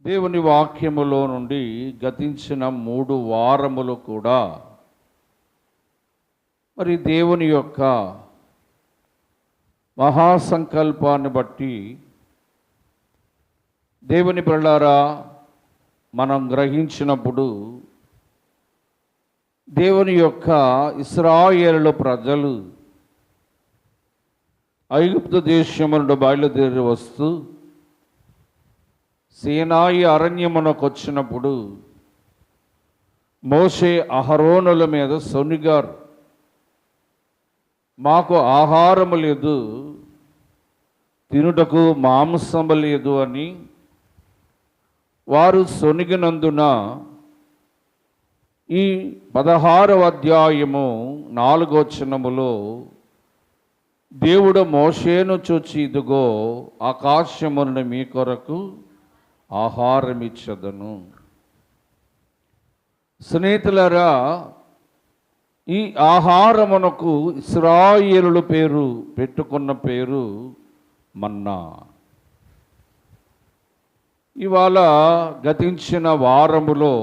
దేవుని వాక్యములో నుండి గతించిన 3 వారములు కూడా మరి దేవుని యొక్క మహాసంకల్పాన్ని బట్టి దేవుని బిడ్డలారా మనం గ్రహించినప్పుడు దేవుని యొక్క ఇశ్రాయేలు ప్రజలు ఐగుప్తు దేశము నుండి బయలుదేరి వస్తూ సీనాయి అరణ్యమునకు వచ్చినప్పుడు మోషే అహరోనుల మీద సొనిగారు. మాకు ఆహారము లేదు, తినుటకు మాంసము లేదు అని వారు సొనిగినందున ఈ 16వ అధ్యాయము 4వ వచనములో దేవుడు మోషేను చూచి, ఇదిగో ఆకాశము నుండి మీ కొరకు ఆహారం ఇచ్చదను. స్నేహితులారా, ఈ ఆహారమునకు ఇశ్రాయేలుల పేరు పెట్టుకున్న పేరు మన్నా. ఇవాళ గతించిన వారములో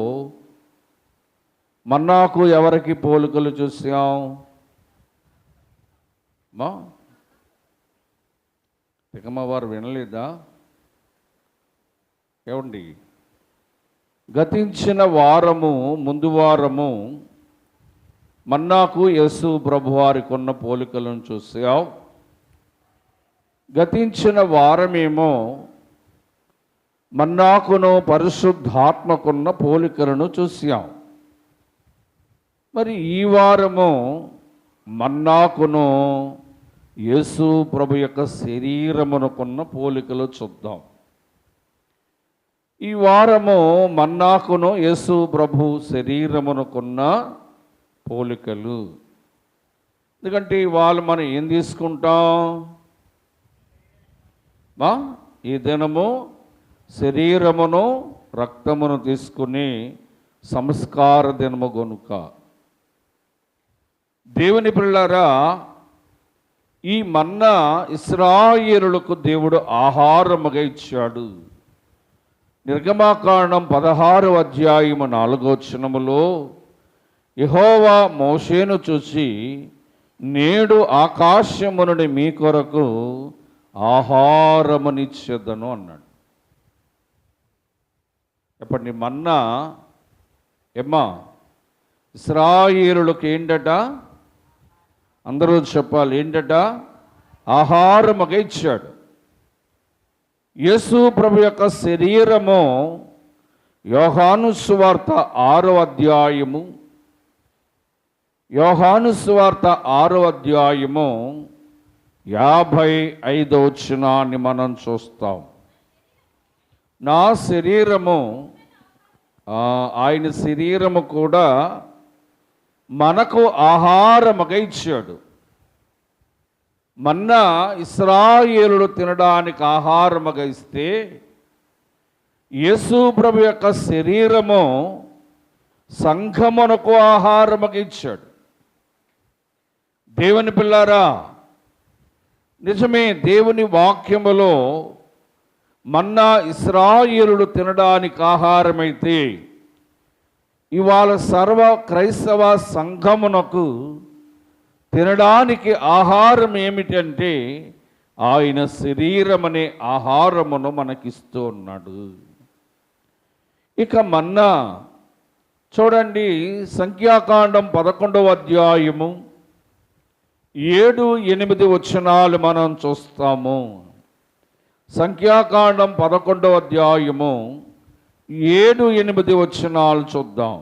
మన్నాకు ఎవరికి పోలికలు చూసాం? వారు వినలేదా? ఏమండి, గతించిన వారము ముందు వారము మన్నాకు యేసు ప్రభువారికి ఉన్న పోలికలను చూసాం. గతించిన వారమేమో మన్నాకును పరిశుద్ధాత్మకున్న పోలికలను చూసాం. మరి ఈ వారము మన్నాకును యేసు ప్రభు యొక్క శరీరమునకున్న పోలికలు చూద్దాం. ఈ వారము మన్నాకును యేసు ప్రభు శరీరమునకున్న పోలికలు. ఎందుకంటే ఇవాళ మనం ఏం తీసుకుంటాం? ఈ దినము శరీరమును రక్తమును తీసుకుని సంస్కార దినము గనుక దేవుని పిల్లలారా, ఈ మన్నా ఇశ్రాయేలులకు దేవుడు ఆహారముగా ఇచ్చాడు. నిర్గమాకాండం 16వ అధ్యాయము 4వ వచనములో యెహోవా మోషేను చూసి, నేడు ఆకాశము నుండి మీ కొరకు ఆహారమునిచ్చెదను అన్నాడు. చెప్పండి, మన్నా ఇశ్రాయేలులకు ఏంటట? అందరూ చెప్పాలి, ఏంటట? ఆహారముగా ఇచ్చాడు. యేసు ప్రభు యొక్క శరీరము యోహాను సువార్త 6వ అధ్యాయము 55వ వచనాన్ని మనం చూస్తాం. నా శరీరము, ఆయన శరీరము కూడా మనకు ఆహారముగా ఇచ్చాడు. మన్నా ఇశ్రాయేలులు తినడానికి ఆహారముగా ఇస్తే, యేసు ప్రభు యొక్క శరీరము సంఘమునకు ఆహారముగా ఇచ్చాడు. దేవుని పిల్లారా, నిజమే, దేవుని వాక్యములో మన్నా ఇశ్రాయేలులు తినడానికి ఆహారమైతే, ఇవాళ సర్వ క్రైస్తవ సంఘమునకు తినడానికి ఆహారం ఏమిటంటే ఆయన శరీరం అనే ఆహారమును మనకిస్తూ ఉన్నాడు. ఇక మన్నా చూడండి, సంఖ్యాకాండం 11వ అధ్యాయము 7, 8 వచనాలు మనం చూస్తాము. సంఖ్యాకాండం 11వ అధ్యాయము 7, 8 వచనాలు చూద్దాం.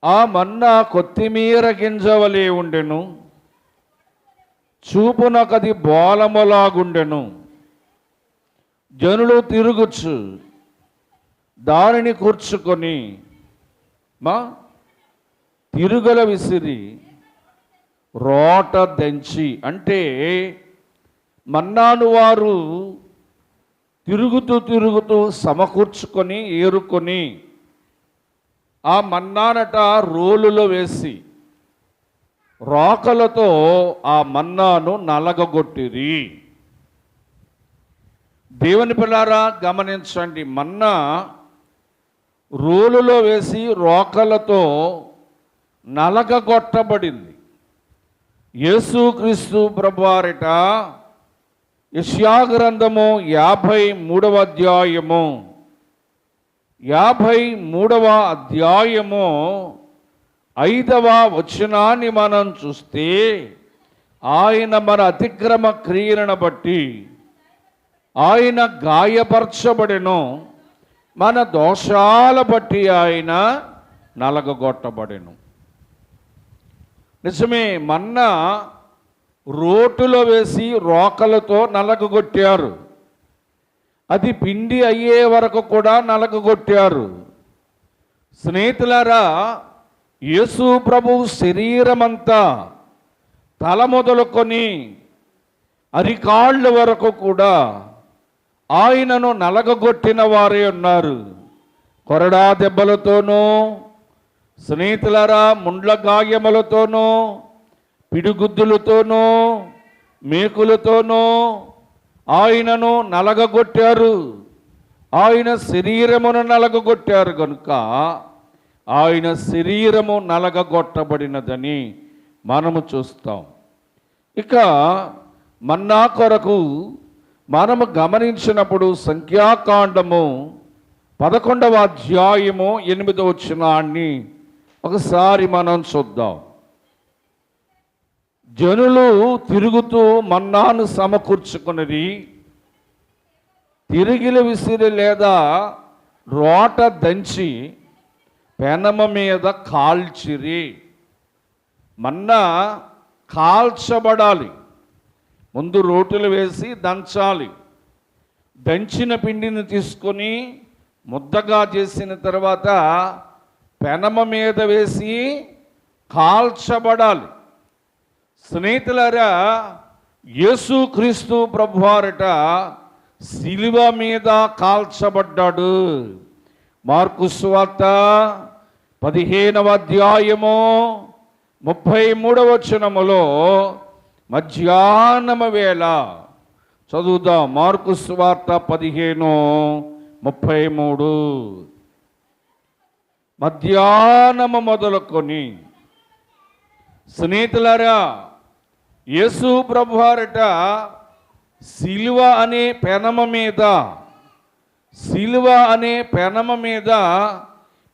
ఆ మన్నా కొత్తిమీర గింజవలే ఉండెను, చూపునకది బోలములాగుండెను. జనులు తిరుగుచు దానిని కూర్చుకొని తిరుగల విసిరి రోట దంచి, అంటే మన్నాను వారు తిరుగుతూ సమకూర్చుకొని ఏరుకొని ఆ మన్నానట రోలులో వేసి రోకలతో ఆ మన్నాను నలగగొట్టిరి. దేవుని పిల్లారా గమనించండి, మన్నా రోలులో వేసి రోకలతో నలగగొట్టబడింది. యేసుక్రీస్తు ప్రభువారిట యెషయా గ్రంథము 53వ అధ్యాయము 53వ అధ్యాయము 5వ వచనాన్ని మనం చూస్తే, ఆయన మన అతిక్రమ క్రియలను బట్టి ఆయన గాయపరచబడెను, మన దోషాల బట్టి ఆయన నలగగొట్టబడెను. నిజమే, మన్నా రోటులో వేసి రోకలతో నలగగొట్టారు. అది పిండి అయ్యే వరకు కూడా నలగగొట్టారు. స్నేహితులారా, యేసు ప్రభు శరీరమంతా తల మొదలుకొని అరికాళ్ళ వరకు కూడా ఆయనను నలగగొట్టిన వారే ఉన్నారు. కొరడా దెబ్బలతోనూ, స్నేహితులారా ముండ్ల గాయములతోనూ, పిడిగుద్దులతోనూ, మేకులతోనూ ఆయనను నలగగొట్టారు. ఆయన శరీరమును నలగగొట్టారు కనుక ఆయన శరీరము నలగగొట్టబడినదని మనము చూస్తాం. ఇక మన్నా కొరకు మనము గమనించినప్పుడు సంఖ్యాకాండము 11వ అధ్యాయము 8వ వచనాన్ని ఒకసారి మనం చూద్దాం. జనులు తిరుగుతూ మన్నాను సమకూర్చుకున్నది, తిరిగిలి విసిరి లేదా రోట దంచి పెనమ మీద కాల్చిరి. మన్నా కాల్చబడాలి, ముందు రోటులు వేసి దంచాలి. దంచిన పిండిని తీసుకొని ముద్దగా చేసిన తర్వాత పెనమ మీద వేసి కాల్చబడాలి. స్నేహితులారా, యేసుక్రీస్తు ప్రభువారట శిలువ మీద కాల్చబడ్డాడు. మార్కు సువార్త 15వ అధ్యాయము 33వ వచనములో మధ్యాహ్నము వేళ చదువుదాం. మార్కు సువార్త 15:33. మధ్యాహ్నము మొదలుకొని స్నేహితులారా, యేసు ప్రభువారట శిలువ అనే పెనమ మీద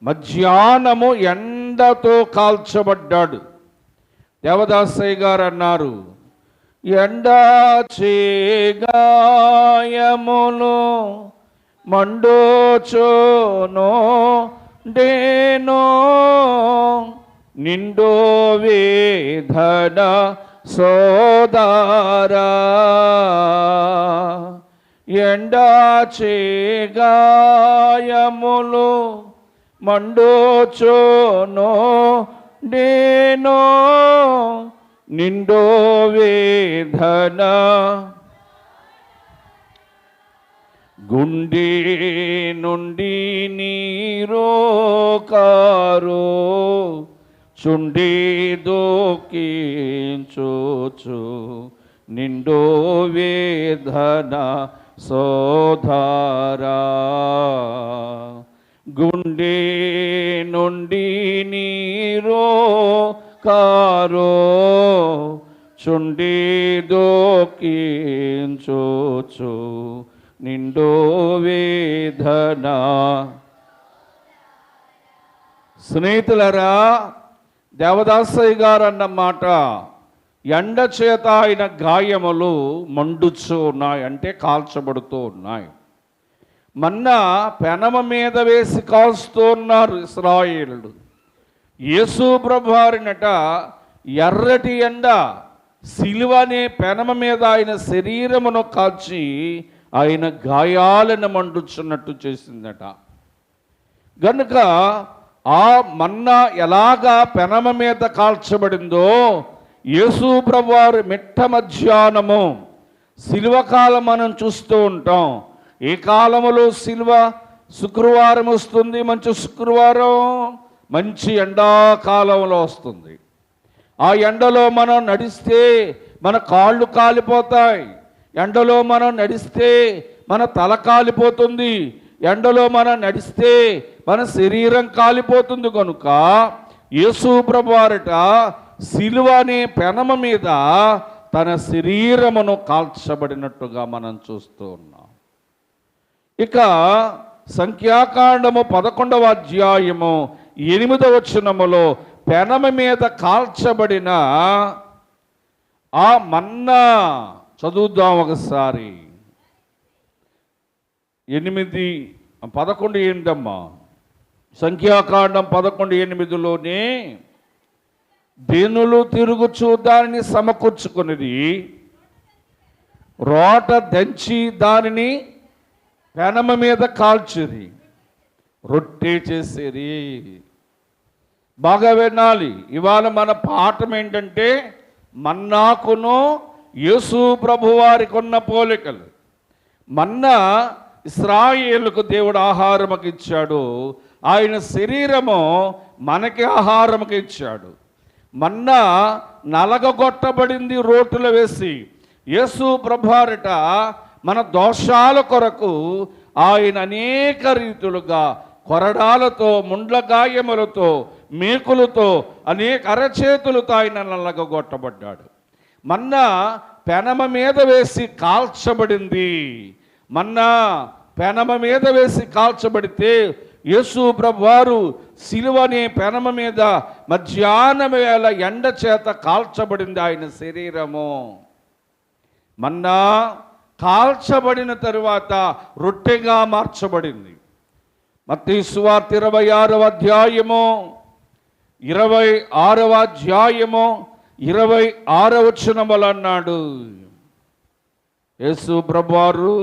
మధ్యాహ్నము ఎండతో కాల్చబడ్డాడు. దేవదాసయ్య గారు అన్నారు, ఎండా చేగాయములు మండోచోనో డేనో నిండో వేదన సోదారా, ఎండా చేగాయములు మండోచోనో డేనో నిండో వేదన, గుండె నుండి నీరో కారో చుండి దోకించోచు నిండో వేదన సోధారా, గుండె నుండి నీరో కారో చుండి దోకించోచు నిండో వేదన. స్నేహితులరా, దేవదాసయ్య గారు అన్నమాట, ఎండ చేత ఆయన గాయములు మండుచూ ఉన్నాయి, అంటే కాల్చబడుతూ ఉన్నాయి. మన్నా పెనమ మీద వేసి కాల్స్తూ ఉన్నారు ఇశ్రాయేలుడు. యేసు ప్రభువారినట ఎర్రటి ఎండ సిలువనే పెనమ మీద ఆయన శరీరమును కాల్చి ఆయన గాయాలను మండుచున్నట్టు చేసిందట. గనుక ఆ మన్నా ఎలాగా పెనమ మీద కాల్చబడిందో, యేసు ప్రభువారు మిట్ట మధ్యాహ్నము సిలువ కాలం మనం చూస్తూ ఉంటాం. ఏ కాలములో సిలువ శుక్రవారం వస్తుంది, మంచి శుక్రవారం మంచి ఎండాకాలంలో వస్తుంది. ఆ ఎండలో మనం నడిస్తే మన కాళ్ళు కాలిపోతాయి, ఎండలో మనం నడిస్తే మన తల కాలిపోతుంది, ఎండలో మనం నడిస్తే మన శరీరం కాలిపోతుంది. కనుక యేసు ప్రభువారట సిలువ అనే పెనమ మీద తన శరీరమును కాల్చబడినట్టుగా మనం చూస్తూ ఉన్నాం. ఇక సంఖ్యాకాండము 11వ అధ్యాయము 8వ వచనములో పెనమ మీద కాల్చబడిన ఆ మన్నా చదువుదాం ఒకసారి. 11:8 అమ్మా. సంఖ్యాకాండం 11:8లోనే దీనులు తిరుగుచు దానిని సమకూర్చుకున్నది, రోట దంచి దానిని పెనమ మీద కాల్చిరి, రొట్టె చేసేది. బాగా వినాలి. ఇవాళ మన పాఠం ఏంటంటే మన్నాకును యేసు ప్రభువారికి ఉన్న పోలికలు. మన్నా ఇశ్రాయేలుకు దేవుడు ఆహారముకి ఇచ్చాడు, ఆయన శరీరము మనకి ఆహారముకి ఇచ్చాడు. మన్నా నలగగొట్టబడింది రోటులు వేసి. యేసు ప్రభువారట మన దోషాల కొరకు ఆయన అనేక రీతులుగా కొరడాలతో, ముండ్ల గాయములతో, మేకులతో, అనేక అరచేతులతో ఆయన నలగగొట్టబడ్డాడు. మన్నా పెనమ మీద వేసి కాల్చబడింది. మన్నా పెనమ మీద వేసి కాల్చబడితే యేసు ప్రభువారు సిలువనే పెనమ మీద మధ్యాహ్నం వేళ ఎండ చేత కాల్చబడింది ఆయన శరీరము. మన్నా కాల్చబడిన తరువాత రొట్టెగా మార్చబడింది. మత్తయి సువార్త 26వ అధ్యాయము 26వ అధ్యాయము 26వ వచనములో అన్నాడు యేసు ప్రభువారు,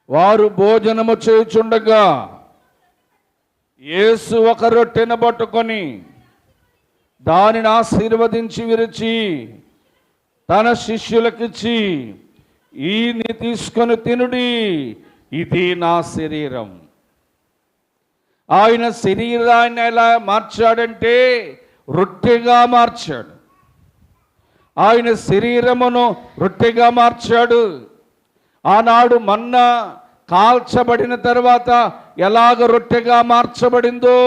వారు భోజనము చేయుచుండగా యేసు ఒక రొట్టెను పట్టుకొని దానిని ఆశీర్వదించి విరిచి తన శిష్యులకిచ్చి, ఈని తీసుకొని తినుడి, ఇది నా శరీరం. ఆయన శరీరాన్ని ఎలా మార్చాడంటే రొట్టెగా మార్చాడు. ఆయన శరీరమును రొట్టెగా మార్చాడు. ఆనాడు మన్నా కాల్చబడిన తర్వాత ఎలాగ రొట్టెగా మార్చబడిందో,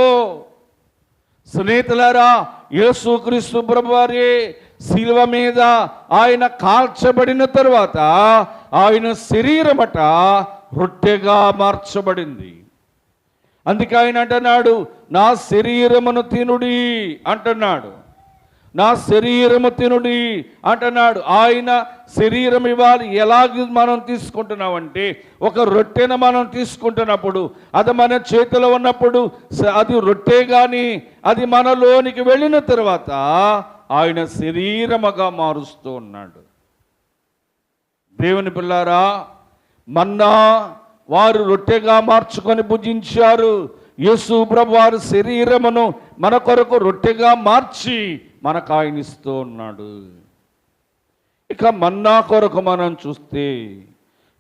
స్నేహితులారా, యేసుక్రీస్తు ప్రభువారే శిలువ మీద ఆయన కాల్చబడిన తరువాత ఆయన శరీరమట రొట్టెగా మార్చబడింది. అందుకే ఆయన అంటున్నాడు, నా శరీరమును తినుడి అంటున్నాడు. నా శరీరము తినుడి అంటున్నాడు. ఆయన శరీరం ఇవ్వాలి. ఎలాగ మనం తీసుకుంటున్నామంటే, ఒక రొట్టెను మనం తీసుకుంటున్నప్పుడు, అది మన చేతిలో ఉన్నప్పుడు అది రొట్టె కానీ అది మనలోనికి వెళ్ళిన తర్వాత ఆయన శరీరముగా మారుస్తూ ఉన్నాడు. దేవుని పిల్లారా, మన్నా వారు రొట్టెగా మార్చుకొని భుజించారు. యేసు ప్రభు వారి శరీరమును మన కొరకు రొట్టెగా మార్చి మనకు ఆయన ఇస్తూ ఉన్నాడు. ఇక మన్నా కొరకు మనం చూస్తే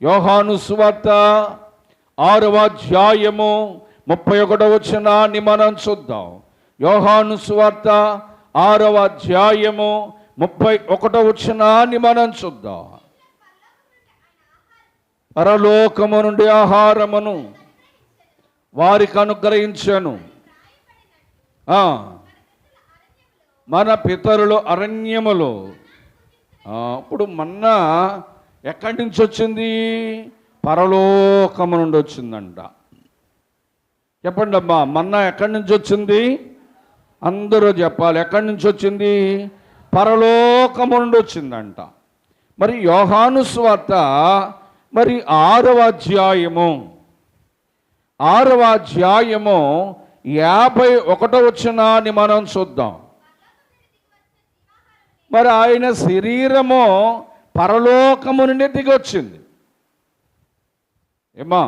యోహాను సువార్త 6వ అధ్యాయము 31వ వచనాన్ని మనం చూద్దాం. యోహాను సువార్త 6వ అధ్యాయము 31వ వచనాన్ని మనం చూద్దాం. పరలోకము నుండి ఆహారమును వారికి అనుగ్రహించాను. మన పితరులు అరణ్యములో. ఇప్పుడు మన్నా ఎక్కడి నుంచి వచ్చింది? పరలోకము నుండి వచ్చిందంట. చెప్పండి అమ్మా, మన్నా ఎక్కడి నుంచి వచ్చింది? అందరూ చెప్పాలి. ఎక్కడి నుంచి వచ్చింది? పరలోకము నుండి వచ్చిందంట. మరి యోహాను సువార్త మరి 6వ అధ్యాయము 51వ వచనాన్ని మనం చూద్దాం. మరి ఆయన శరీరము పరలోకము నుండి దిగొచ్చింది. ఏమా,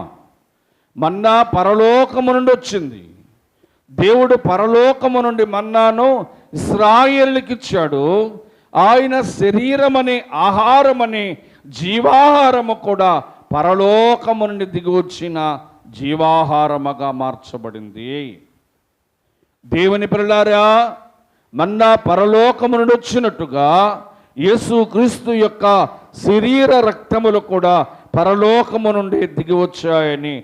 మన్నా పరలోకము నుండి వచ్చింది. దేవుడు పరలోకము నుండి మన్నాను ఇశ్రాయేలుకి ఇచ్చాడు. ఆయన శరీరమనే ఆహారమనే జీవాహారము కూడా పరలోకము నుండి దిగి వచ్చిన జీవాహారముగా మార్చబడింది. దేవుని పిల్లారా, మన్నా పరలోకము నుండి వచ్చినట్టుగా యేసుక్రీస్తు యొక్క శరీర రక్తములు కూడా పరలోకము నుండి దిగి వచ్చాయని,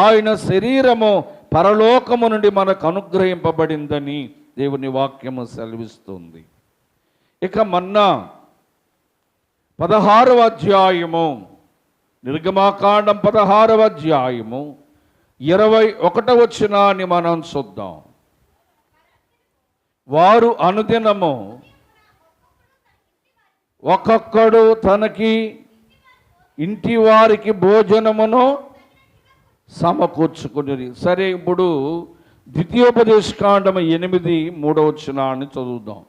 ఆయన శరీరము పరలోకము నుండి మనకు అనుగ్రహింపబడిందని దేవుని వాక్యము సెలవిస్తుంది. ఇక మన్నా 16వ అధ్యాయము, నిర్గమాకాండం 16వ అధ్యాయము 21వ వచనాన్ని మనం చూద్దాం. వారు అనుదినము ఒక్కొక్కడు తనకి ఇంటి వారికి భోజనమును సమకూర్చుకుని. సరే, ఇప్పుడు ద్వితీయోపదేశకాండము 8:3 వచనాన్ని చదువుదాం.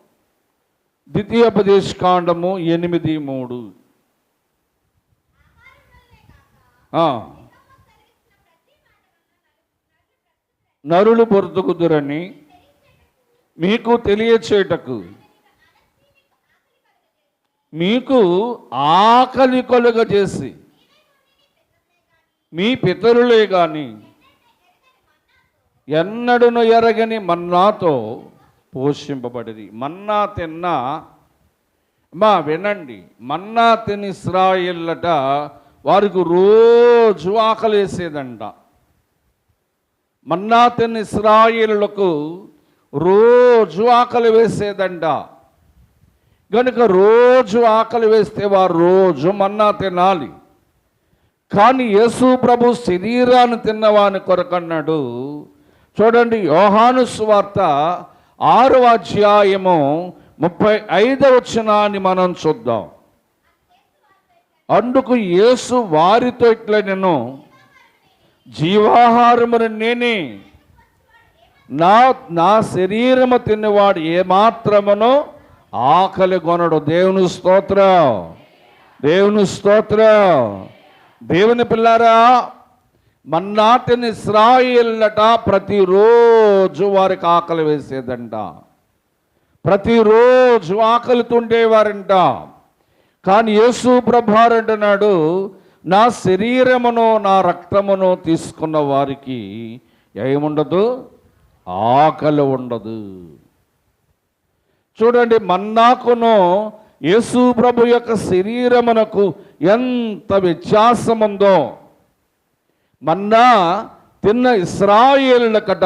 ద్వితీయోపదేశకాండము 8:3. నరులు బ్రతుకుదురని మీకు తెలియచేటకు మీకు ఆకలి కలుగజేసి మీ పితరులే గాని ఎన్నడూను ఎరగని మన్నాతో పోషింపబడిరి. మన్నా తిన్నా వినండి, మన్నా తిని ఇశ్రాయేలులట వారికి రోజు ఆకలేసేదంట. మన్నా తిని ఇశ్రాయేలులకు రోజు ఆకలి వేసేదంట. కనుక రోజు ఆకలి వేస్తే వారు రోజు మన్నా తినాలి. కానీ యేసు ప్రభు శరీరాన్ని తిన్నవాని కొరకన్నాడు. చూడండి, యోహాను సువార్త 6వ అధ్యాయము 35వ వచనాన్ని మనం చూద్దాం. అందుకు యేసు వారితో ఇట్లా, నేను జీవాహారమును నేనే, నా శరీరము తిన్నవాడు ఏమాత్రమునో ఆకలి కొనడు. దేవుని స్తోత్రం, దేవుని స్తోత్రం. దేవుని పిల్లారా, మన్నా తిని ఇశ్రాయేలులట ప్రతిరోజు వారికి ఆకలి వేసేదంట. ప్రతిరోజు ఆకలితుండేవారంట. కానీ యేసు ప్రభువారు అంటున్నాడు, నా శరీరమును నా రక్తమును తీసుకున్న వారికి ఏముండదు, ఆకలి ఉండదు. చూడండి, మన్నాకును యేసు ప్రభు యొక్క శరీరమునకు ఎంత వ్యత్యాసం ఉందో. మన్నా తిన్న ఇశ్రాయేలులకట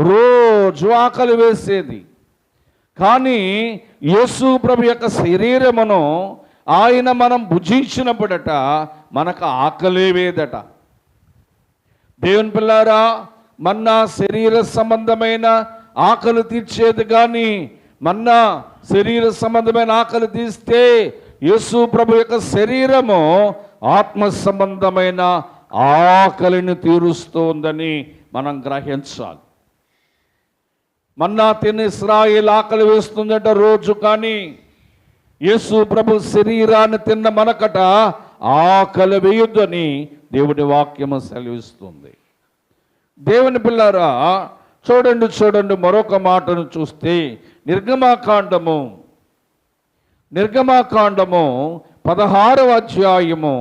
రోజు ఆకలి వేసేది. కానీ యేసు ప్రభు యొక్క శరీరమును ఆయన మనం భుజించినప్పుడట మనకు ఆకలి వేదట. దేవుని పిల్లారా, మన్నా శరీర సంబంధమైన ఆకలి తీర్చేది. కానీ మన్నా శరీర సంబంధమైన ఆకలి తీస్తే యేసు ప్రభు యొక్క శరీరము ఆత్మ సంబంధమైన ఆకలిని తీరుస్తోందని మనం గ్రహించాలి. మన్నా తిని ఇశ్రాయేలు ఆకలి వేస్తుందట రోజు. కానీ యేసు ప్రభు శరీరాన్ని తిన్న మనకట ఆకలి వేయొద్దని దేవుని వాక్యము సెలవిస్తుంది. దేవుని పిల్లారా, చూడండి మరొక మాటను చూస్తే నిర్గమాకాండము 16వ అధ్యాయము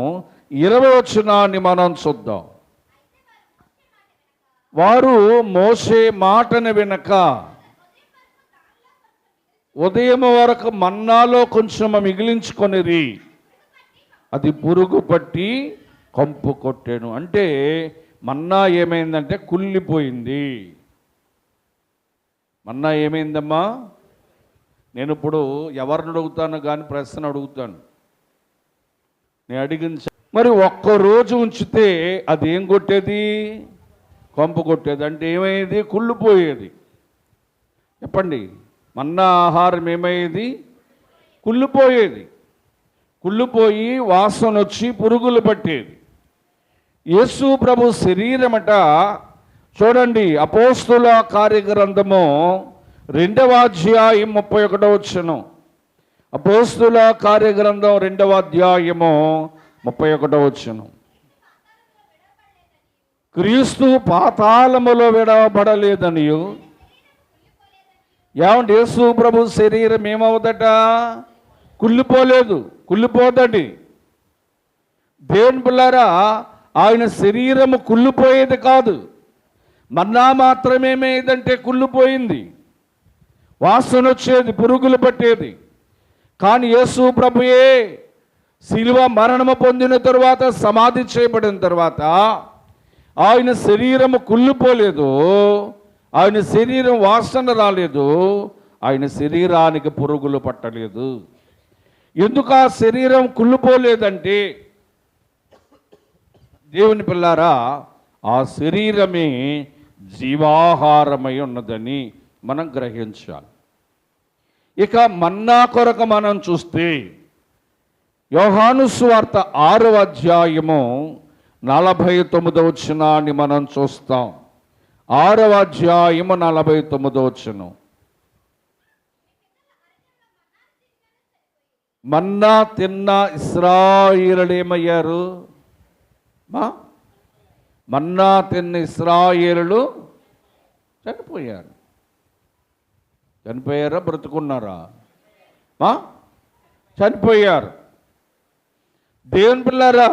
20వ వచనాన్ని మనం చూద్దాం. వారు మోషే మాటను వినక ఉదయం వరకు మన్నాలో కొంచెం మిగిలించుకొనిరి, అది పురుగు పట్టి కంపు కొట్టెను. అంటే మన్నా ఏమైందంటే కుళ్ళిపోయింది. మన్నా ఏమైందమ్మా? నేను ఇప్పుడు ఎవరిని అడుగుతాను కానీ ప్రశ్న అడుగుతాను. నేను అడిగిన మరి ఒక్కరోజు ఉంచితే అది ఏం కొట్టేది? కంపు కొట్టేది. అంటే ఏమయ్యేది? కుళ్ళిపోయేది. చెప్పండి, మన్నా ఆహారం ఏమయ్యేది? కుళ్ళిపోయేది. కుళ్ళిపోయి వాసన వచ్చి పురుగులు పట్టేది. యేసు ప్రభు శరీరమట చూడండి, అపోస్తుల కార్యగ్రంథము 2వ అధ్యాయం 31వ వచనం. అపోస్తుల కార్యగ్రంథం 2వ అధ్యాయము 31వ వచనం. క్రీస్తు పాతాళములో విడవబడలేదనియు. ఏమంటే యేసు ప్రభు శరీరం ఏమవుదట? కుళ్ళిపోలేదు, కుళ్ళిపోదండి. దేవుని పిల్లారా, ఆయన శరీరము కుళ్ళిపోయేది కాదు. మన్నా మాత్రమేమేదంటే కుళ్ళిపోయింది, వాసన వచ్చేది, పురుగులు పట్టేది. కానీ యేసు ప్రభుయే శిలువ మరణము పొందిన తరువాత, సమాధి చేయబడిన తర్వాత ఆయన శరీరము కుళ్ళిపోలేదు, ఆయన శరీరం వాసన రాలేదు, ఆయన శరీరానికి పురుగులు పట్టలేదు. ఎందుకు ఆ శరీరం కుళ్ళిపోలేదంటే, దేవుని పిల్లారా, ఆ శరీరమే జీవాహారమై ఉన్నదని మనం గ్రహించాలి. ఇక మన్నా కొరకు మనం చూస్తే యోహాను సువార్త 6వ అధ్యాయము 49వ వచనాన్ని మనం చూస్తాం. 6వ అధ్యాయము 49వ వచనం. మన్నా తిన్న ఇశ్రాయేలులు ఏమయ్యారు? మన్నా తిన్న ఇశ్రాయేలులు చనిపోయారు. చనిపోయారా? బ్రతుకున్నారా? చనిపోయారు. దేవుని పిల్లారా,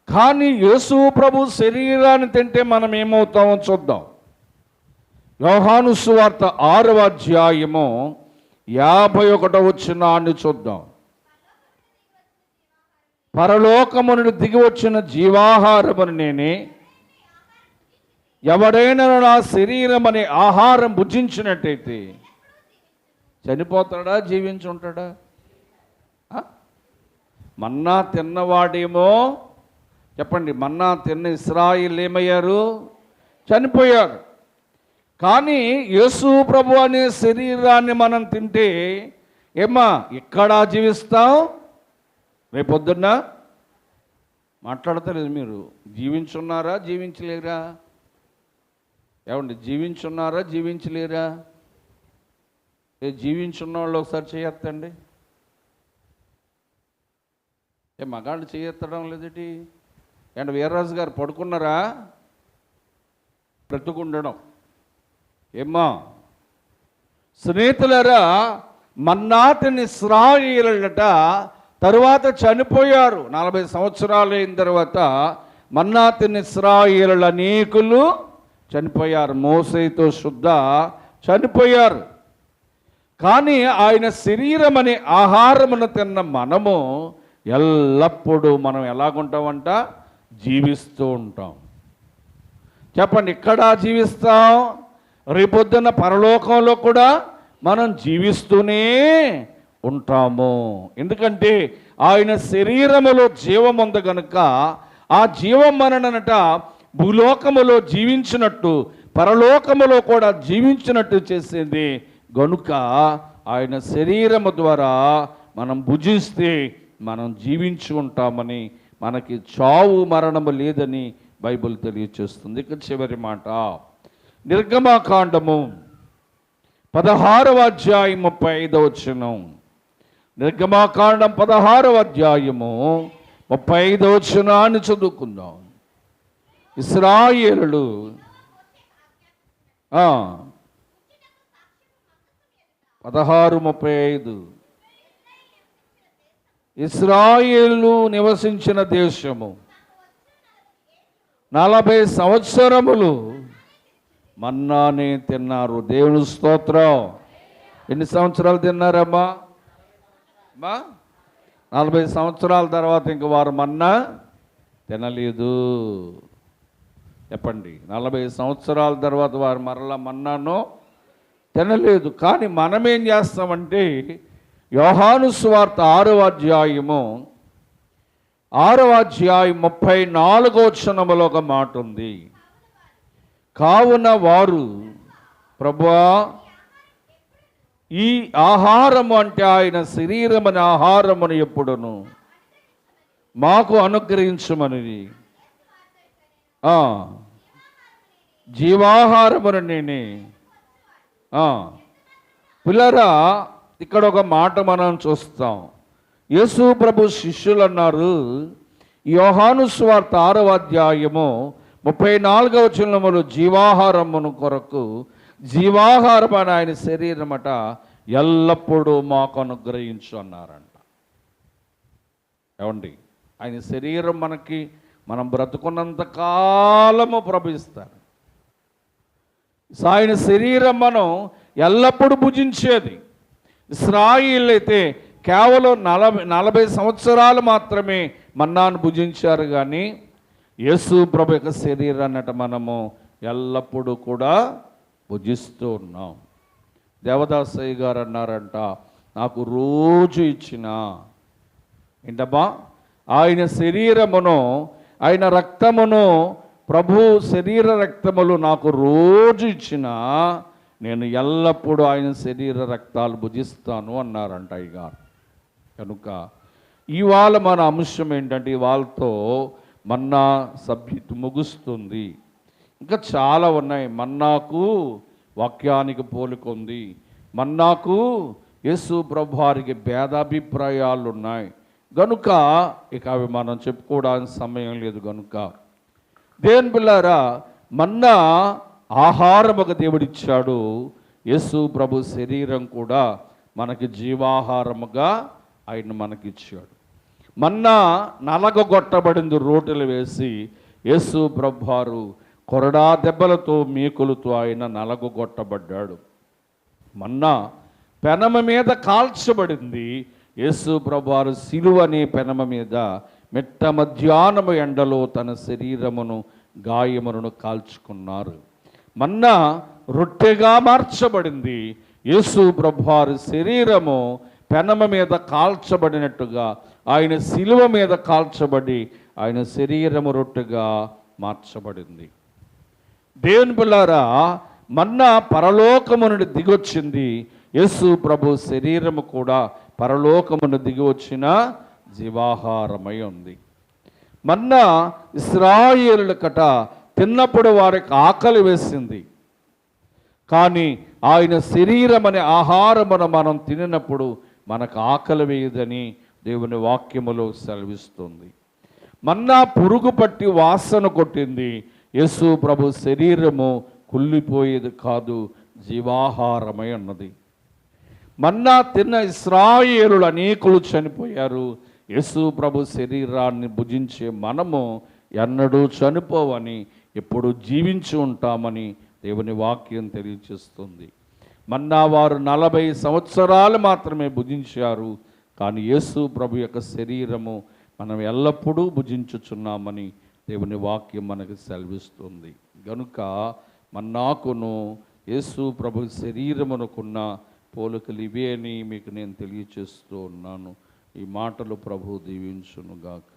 కానీ యేసు ప్రభు శరీరాన్ని తింటే మనం ఏమవుతామో చూద్దాం. యోహాను సువార్త 6వ అధ్యాయము 51వ వచనాన్ని చూద్దాం. పరలోకము నుండి దిగి వచ్చిన జీవాహారమును నేనే, ఎవడైనా నా శరీరం అనే ఆహారం భుజించినట్టయితే చనిపోతాడా, జీవించి ఉంటాడా? మన్నా తిన్నవాడేమో, చెప్పండి, మన్నా తిన్న ఇశ్రాయేలు ఏమయ్యారు? చనిపోయారు. కానీ యేసు ప్రభు అనే శరీరాన్ని మనం తింటే ఏమ్మా ఇక్కడ జీవిస్తాం, రేపొద్దున్న మాట్లాడతలేదు. మీరు జీవించున్నారా, జీవించలేరా? ఏమండి, జీవించున్నారా, జీవించలేరా? జీవించున్న వాళ్ళు ఒకసారి చేయొద్దండి. మగాళ్ళు చేయెత్తడం లేదటి? అండ్ వీర్రాజు గారు పడుకున్నారా? బ్రతుకుండడం. ఏమ్మా స్నేహితులరా, మన్నాతిని ఇశ్రాయేలులట తరువాత చనిపోయారు. 40 సంవత్సరాలు అయిన తర్వాత మన్నాతిని ఇశ్రాయేలులు అనేకులు చనిపోయారు. మోసేతో శుద్ధ చనిపోయారు. కానీ ఆయన శరీరం అనే ఆహారమును తిన్న మనము ఎల్లప్పుడూ మనం ఎలాగుంటామంట? జీవిస్తూ ఉంటాం. చెప్పండి, ఇక్కడ జీవిస్తాం, రేపొద్దున్న పరలోకంలో కూడా మనం జీవిస్తూనే ఉంటాము. ఎందుకంటే ఆయన శరీరములో జీవం ఉంది కనుక ఆ జీవం మననట భూలోకములో జీవించినట్టు పరలోకములో కూడా జీవించినట్టు చేసేది గనుక ఆయన శరీరము ద్వారా మనం భుజిస్తే మనం జీవించి ఉంటామని, మనకి చావు మరణము లేదని బైబిల్ తెలియచేస్తుంది. ఇక చివరి మాట, నిర్గమకాండము 16వ అధ్యాయం 35వ వచనం. నిర్గమకాండం 16వ అధ్యాయము 35వ వచనాన్ని చదువుకుందాం. ఇశ్రాయేలులు 16:35 ఇశ్రాయేలు నివసించిన దేశము 40 సంవత్సరములు మన్నానే తిన్నారు. దేవుని స్తోత్రం. ఎన్ని సంవత్సరాలు తిన్నారమ్మా? 40 సంవత్సరాల తర్వాత ఇంక వారు మన్నా తినలేదు. చెప్పండి, 40 సంవత్సరాల తర్వాత వారు మరలా మన్నాను తినలేదు. కానీ మనం ఏం చేస్తామంటే, యోహాను సువార్త 6వ అధ్యాయము 34వ వచనములో ఒక మాట ఉంది. కావున వారు, ప్రభువా, ఈ ఆహారము అంటే ఆయన శరీరమని ఆహారమును ఎప్పుడును మాకు అనుగ్రహించమని, జీవాహారమును నేనే. పిల్లరా, ఇక్కడ ఒక మాట మనం చూస్తాం. యేసు ప్రభు శిష్యులు అన్నారు, యోహాను సువార్త 6వ అధ్యాయము 34వ వచనములో జీవాహారమును కొరకు, జీవాహారం అని ఆయన శరీరమట ఎల్లప్పుడూ మాకు అనుగ్రహించు అన్నారంట. ఏమండి, ఆయన శరీరం మనకి మనం బ్రతుకున్నంత కాలము ప్రభవిస్తారు. ఆయన శరీరం మనం ఎల్లప్పుడూ భుజించేది. ఇశ్రాయేలు అయితే కేవలం 40 సంవత్సరాలు మాత్రమే మన్నాను భుజించారు. కానీ యేసు ప్రభు యొక్క శరీరాన్నట మనము ఎల్లప్పుడూ కూడా భుజిస్తూ ఉన్నాం. దేవదాసయ్య గారు అన్నారంట, నాకు రోజు ఇచ్చిన ఏంటబ్బా ఆయన శరీరమును, ఆయన రక్తమును, ప్రభు శరీర రక్తములు నాకు రోజు ఇచ్చిన, నేను ఎల్లప్పుడూ ఆయన శరీర రక్తాలు భుజిస్తాను అన్నారంట అయ్యగారు. కనుక ఇవాళ మన అంశం ఏంటంటే, ఇవాళతో మన్నా సబ్జెక్ట్ ముగుస్తుంది. ఇంకా చాలా ఉన్నాయి. మన్నాకు వాక్యానికి పోలికొంది, మన్నాకు యేసు ప్రభు వారికి భేదాభిప్రాయాలు ఉన్నాయి. గనుక ఇక అవి మనం చెప్పుకోవడానికి సమయం లేదు. గనుక దేవుని బిడ్డలారా, మన్నా ఆహారముగా దేవుడిచ్చాడు. యేసు ప్రభు శరీరం కూడా మనకి జీవాహారముగా ఆయన మనకిచ్చాడు. మన్నా నలగొట్టబడింది రోటలు వేసి. యేసు ప్రభు వారు కొరడా దెబ్బలతో, మీకులతో ఆయన నలగొట్టబడ్డాడు. మన్నా పెనమ మీద కాల్చబడింది. యేసు ప్రభు వారు సిలువ అనే పెనమ మీద మిట్ట మధ్యాహ్నము ఎండలో తన శరీరమును, గాయములను కాల్చుకున్నారు. మన్నా రొట్టెగా మార్చబడింది. యేసు ప్రభు వారి శరీరము పెనమ మీద కాల్చబడినట్టుగా ఆయన సిలువ మీద కాల్చబడి ఆయన శరీరము రొట్టెగా మార్చబడింది. దేవుని బిడ్డలారా, మన్నా పరలోకము నుండి దిగొచ్చింది. యేసు ప్రభు శరీరము కూడా పరలోకము నుండి దిగి వచ్చిన జీవాహారమై ఉంది. మన్నా ఇశ్రాయేలులకట తిన్నప్పుడు వారికి ఆకలి వేసింది. కానీ ఆయన శరీరం అనే ఆహారమును మనం తినినప్పుడు మనకు ఆకలి వేయదని దేవుని వాక్యములో సెలవిస్తుంది. మన్నా పురుగు పట్టి వాసన కొట్టింది. యేసు ప్రభు శరీరము కుళ్ళిపోయేది కాదు, జీవాహారమై ఉన్నది. మన్నా తిన్న ఇశ్రాయేలులు అనేకులు చనిపోయారు. యేసు ప్రభు శరీరాన్ని భుజించే మనము ఎన్నడూ చనిపోవని, ఎప్పుడు జీవించి ఉంటామని దేవుని వాక్యం తెలియచేస్తుంది. మన్నా వారు 40 సంవత్సరాలు మాత్రమే భుజించారు. కానీ యేసు ప్రభు యొక్క శరీరము మనం ఎల్లప్పుడూ భుజించుచున్నామని దేవుని వాక్యం మనకు సెలవిస్తుంది. గనుక మన్నాకును యేసు ప్రభు శరీరమునకున్న పోలికలు ఇవే అని మీకు నేను తెలియచేస్తూ ఉన్నాను. ఈ మాటలు ప్రభు దీవించునుగాక.